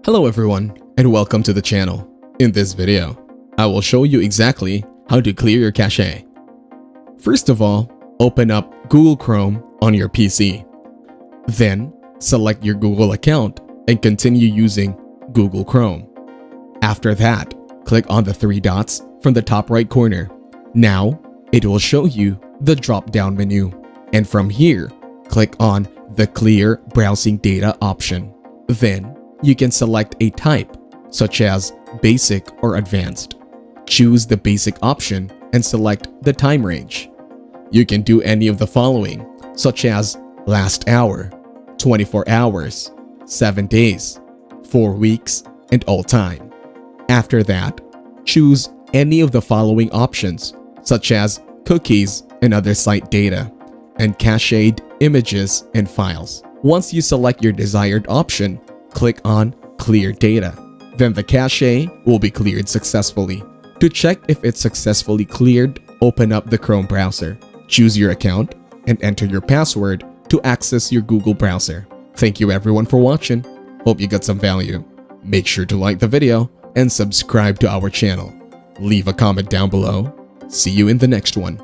Hello everyone and welcome to the channel. In this video, I will show you exactly how to clear your cache. First of all, open up Google Chrome on your PC. Then, select your Google account and continue using Google Chrome. After that, click on the three dots from the top right corner. Now, it will show you the drop-down menu. And from here, click on the Clear Browsing Data option. Then, you can select a type, such as Basic or Advanced. Choose the Basic option and select the time range. You can do any of the following, such as last hour, 24 hours, 7 days, 4 weeks, and all time. After that, choose any of the following options, such as cookies and other site data, and cached images and files. Once you select your desired option, click on Clear Data. Then the cache will be cleared successfully. To check if it's successfully cleared, open up the Chrome browser. Choose your account and enter your password to access your Google browser. Thank you everyone for watching. Hope you got some value. Make sure to like the video and subscribe to our channel. Leave a comment down below. See you in the next one.